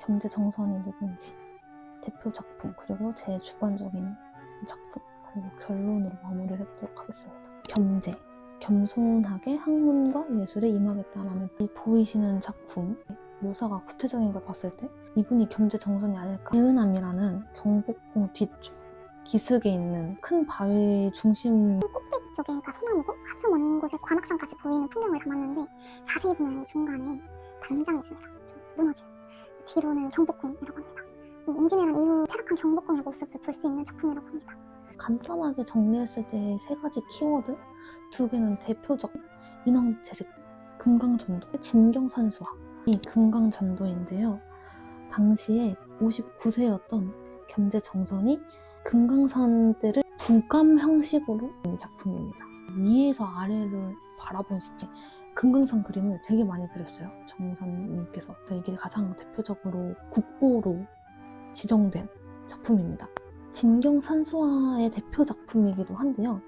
겸재정선이 누군지, 대표 작품, 그리고 제 주관적인 작품, 그리고 결론으로 마무리를 해보도록 하겠습니다. 겸재, 겸손하게 학문과 예술에 임하겠다라는 이 보이시는 작품, 묘사가 구체적인 걸 봤을 때 이분이 겸재정선이 아닐까. 예은암이라는 경복궁 뒤쪽 기슭에 있는 큰 바위 중심 꼭대기 쪽에가 소나무고 아주 먼 곳에 관악산까지 보이는 풍경을 담았는데, 자세히 보면 중간에 단장이 있습니다. 좀 무너진. 뒤로는 경복궁이라고 합니다. 이 임진왜란 이후 타락한 경복궁의 모습을 볼 수 있는 작품이라고 합니다. 간단하게 정리했을 때 세 가지 키워드, 두 개는 대표적 인왕재직, 금강전도, 진경산수화. 이 금강전도인데요. 당시에 59세였던 겸재정선이 금강산대를 부감 형식으로 된 작품입니다. 위에서 아래를 바라본 시점, 금강산 그림을 되게 많이 그렸어요, 정선님께서. 이게 가장 대표적으로 국보로 지정된 작품입니다. 진경산수화의 대표 작품이기도 한데요.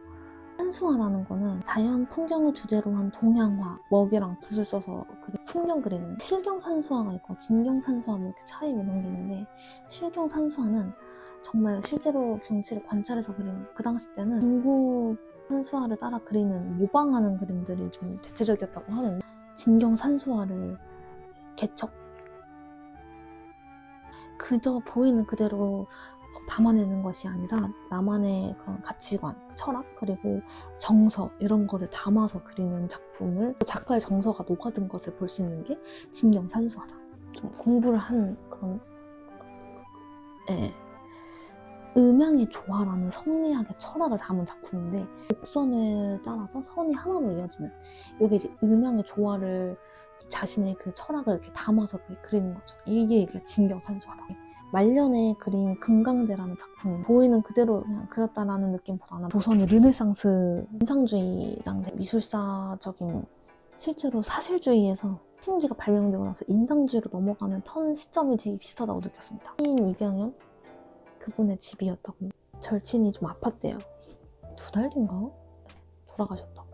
산수화라는 거는 자연 풍경을 주제로 한 동양화, 먹이랑 붓을 써서 풍경 그리는, 실경산수화가 있고 진경산수화 뭐 이렇게 차이 이런 게 있는데, 실경산수화는 정말 실제로 경치를 관찰해서 그리는, 그 당시 때는 중국 산수화를 따라 그리는, 모방하는 그림들이 좀 대체적이었다고 하는데, 진경산수화를 개척, 그저 보이는 그대로 담아내는 것이 아니라 나만의 그런 가치관, 철학, 그리고 정서 이런 거를 담아서 그리는 작품을, 작가의 정서가 녹아든 것을 볼 수 있는 게 진경산수화다. 좀 공부를 한 그런, 음양의 조화라는 성리학의 철학을 담은 작품인데, 곡선을 따라서 선이 하나로 이어지는, 이게 이제 음양의 조화를, 자신의 그 철학을 이렇게 담아서 그리는 거죠. 이게 진경산수화다. 말년에 그린 금강대라는 작품, 보이는 그대로 그냥 그렸다라는 느낌보다는 조선의 르네상스 인상주의랑 미술사적인, 실제로 사실주의에서 신기가 발명되고 나서 인상주의로 넘어가는 턴 시점이 되게 비슷하다고 느꼈습니다. 시인 이병현, 그분의 집이었다고. 절친이 좀 아팠대요. 2달 뒤인가? 돌아가셨다고.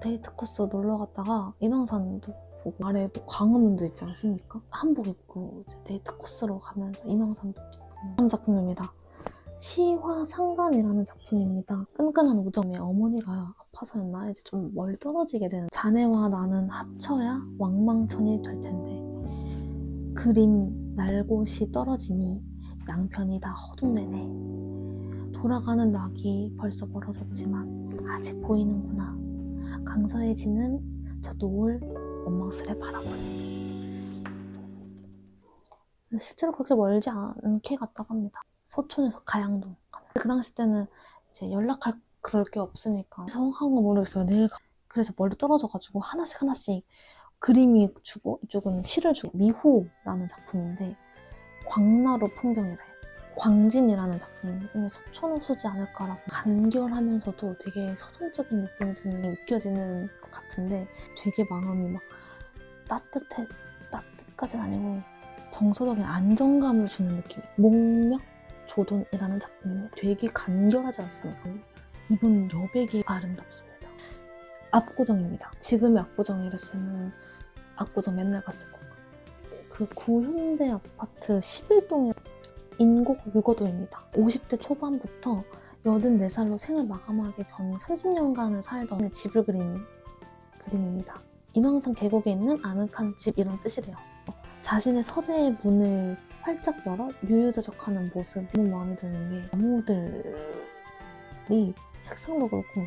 데이트 코스로 놀러 갔다가 인왕산도 보고, 아래에 또 광화문도 있지 않습니까? 한복 입고 이제 데이트 코스로 가면서 인왕산도 보고. 다음 작품입니다. 시화상간이라는 작품입니다. 끈끈한 우정에 어머니가 아파서였나 이제 좀 멀리 떨어지게 되는, 자네와 나는 합쳐야 왕망천이 될 텐데 그림 날곳이 떨어지니 양편이 다 허둥대네. 돌아가는 낙이 벌써 멀어졌지만 아직 보이는구나. 강서해지는 저 노을 원망스레 바라보니. 실제로 그렇게 멀지 않게 갔다고 합니다. 서촌에서 가양동. 그 당시 때는 이제 연락할 그럴 게 없으니까 정확한 건 모르겠어요. 그래서 멀리 떨어져가지고 하나씩 그림이 주고, 이쪽은 시를 주고. 미호라는 작품인데 광나루 풍경이래. 광진이라는 작품인데 서촌호수지 않을까라고, 간결하면서도 되게 서정적인 느낌이 드는, 느껴지는 것 같은데 되게 마음이 막 따뜻까지는 아니고 정서적인 안정감을 주는 느낌. 목명조돈이라는 작품인데 되게 간결하지 않습니까? 이분 여백이 아름답습니다. 압구정입니다. 지금의 압구정이랬으면 압구정 맨날 갔을 거고. 그 구현대 아파트 11동의 인곡 유거도입니다. 50대 초반부터 84살로 생을 마감하기 전 30년간을 살던 집을 그린 그림입니다. 인왕산 계곡에 있는 아늑한 집, 이런 뜻이래요. 자신의 서재의 문을 활짝 열어 유유자적하는 모습, 너무 마음에 드는 게, 나무들이 색상도 그렇고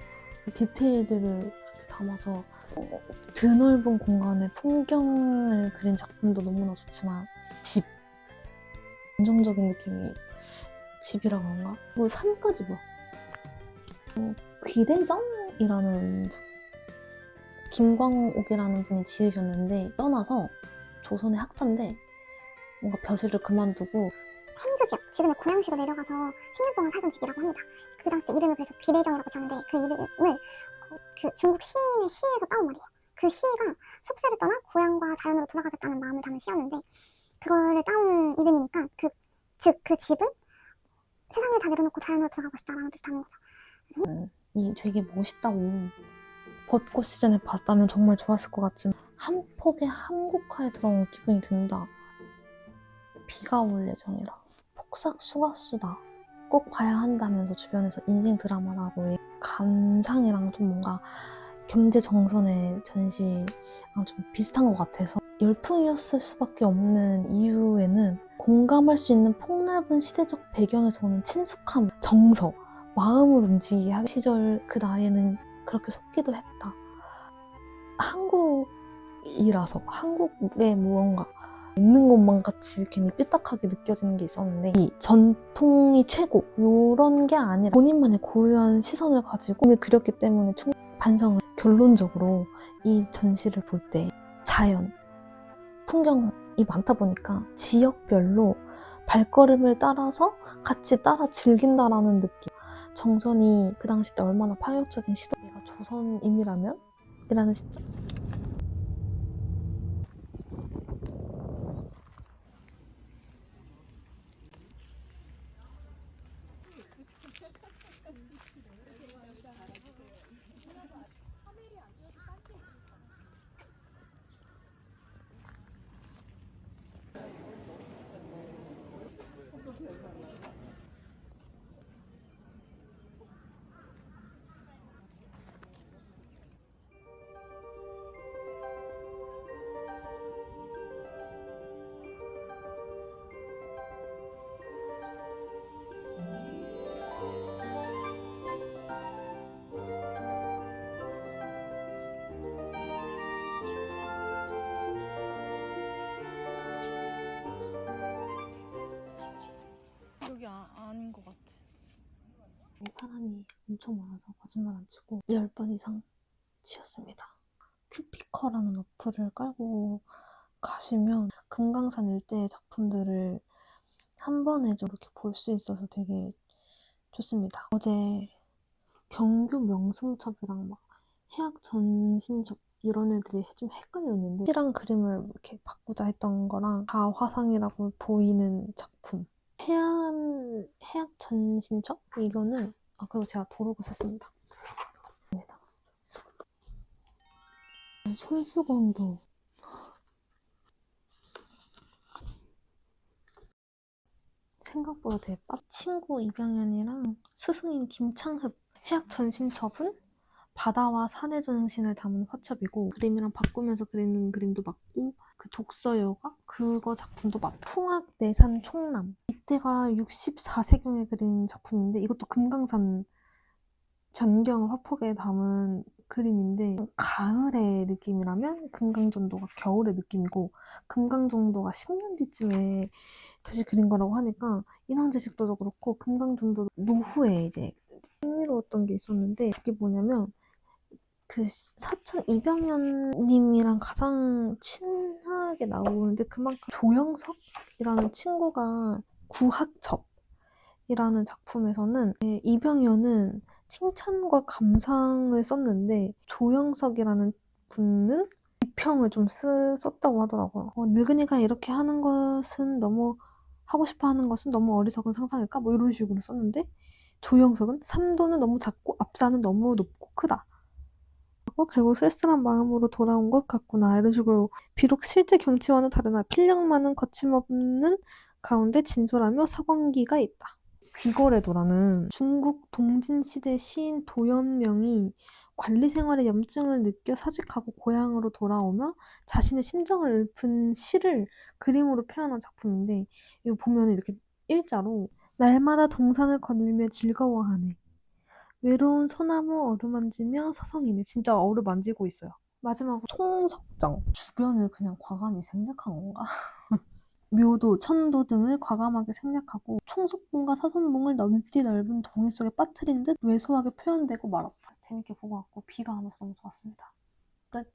디테일들을 담아서 드넓은 공간의 풍경을 그린 작품도 너무나 좋지만, 집, 안정적인 느낌이, 집이라 그런가? 뭐 산까지 봐. 귀대정이라는, 김광옥이라는 분이 지으셨는데, 떠나서 조선의 학자인데 뭔가 벼슬을 그만두고 행주 지역, 지금의 고양시로 내려가서 10년 동안 살던 집이라고 합니다. 그 당시 때 이름을 그래서 귀대정이라고 지었는데, 그 이름을 그 중국 시인의 시에서 따온 말이에요. 그 시가 속세를 떠나 고향과 자연으로 돌아가겠다는 마음을 담은 시였는데, 그거를 따온 이름이니까 그 집은 세상을 다 내려놓고 자연으로 돌아가고 싶다라는 뜻을 담은 거죠. 이 되게 멋있다고 벚꽃 시즌에 봤다면 정말 좋았을 것 같지만 한 폭의 한국화에 들어온 기분이 든다. 비가 올 예정이라. 폭삭 수가수다. 꼭 봐야 한다면서 주변에서 인생 드라마라고 감상이랑 좀 뭔가 경제정선의 전시랑 좀 비슷한 것 같아서 열풍이었을 수밖에 없는 이유에는 공감할 수 있는 폭넓은 시대적 배경에서 오는 친숙함, 정서, 마음을 움직이게 하기 시절 그 나이에는 그렇게 속기도 했다. 한국이라서 한국에 무언가 있는 것만 같이 괜히 삐딱하게 느껴지는 게 있었는데 이 전통이 최고 이런 게 아니라 본인만의 고유한 시선을 가지고 꿈을 그렸기 때문에 반성을 결론적으로 이 전시를 볼 때 자연, 풍경이 많다 보니까 지역별로 발걸음을 따라서 같이 따라 즐긴다라는 느낌. 정선이 그 당시 때 얼마나 파격적인 시도. 내가 조선인이라면? 이라는 시점. 여기 아닌 것 같아. 사람이 엄청 많아서 거짓말 안 치고 10번 이상 치였습니다. 큐피커라는 어플을 깔고 가시면 금강산 일대의 작품들을 한 번에 좀 이렇게 볼 수 있어서 되게 좋습니다. 어제 경규 명승첩이랑 막 해학 전신첩 이런 애들이 좀 헷갈렸는데 실한 그림을 이렇게 바꾸자 했던 거랑 다 화상이라고 보이는 작품. 해학 전신첩? 이거는 그리고 제가 도록을 샀습니다. 손수건도 생각보다 되게 친구 이병현이랑 스승인 김창흡. 해학 전신첩은 바다와 산의 전신을 담은 화첩이고 그림이랑 바꾸면서 그리는 그림도 맞고 그 독서여가 그거 작품도 맞고 풍악 내산 총람 이때가 64세경에 그린 작품인데 이것도 금강산 전경을 화폭에 담은 그림인데 가을의 느낌이라면 금강전도가 겨울의 느낌이고 금강전도가 10년 뒤쯤에 다시 그린 거라고 하니까 인왕제식도도 그렇고 금강전도 노후에 이제 흥미로웠던 게 있었는데 그게 뭐냐면 그 사촌 이병현님이랑 가장 친하게 나오는데 그만큼 조영석이라는 친구가 구학첩이라는 작품에서는 이병현은 칭찬과 감상을 썼는데 조영석이라는 분은 비평을 좀 썼다고 하더라고요. 늙은이가 이렇게 하는 것은 너무 하고 싶어 하는 것은 너무 어리석은 상상일까? 뭐 이런 식으로 썼는데 조영석은 삼도는 너무 작고 앞산은 너무 높고 크다. 결국 쓸쓸한 마음으로 돌아온 것 같구나 이런 식으로 비록 실제 경치와는 다르나 필력만은 거침없는 가운데 진솔하며 서광기가 있다. 귀거래도라는 중국 동진시대 시인 도연명이 관리생활의 염증을 느껴 사직하고 고향으로 돌아오며 자신의 심정을 읊은 시를 그림으로 표현한 작품인데 이거 보면 이렇게 일자로 날마다 동산을 거닐며 즐거워하네. 외로운 소나무 어루만지며 서성이네. 진짜 어루만지고 있어요. 마지막으로 총석정. 주변을 그냥 과감히 생략한 건가? 묘도, 천도 등을 과감하게 생략하고 총석봉과 사선봉을 넓디 넓은 동해 속에 빠뜨린 듯 왜소하게 표현되고 말았다. 재밌게 보고 왔고 비가 안 와서 너무 좋았습니다. 끝.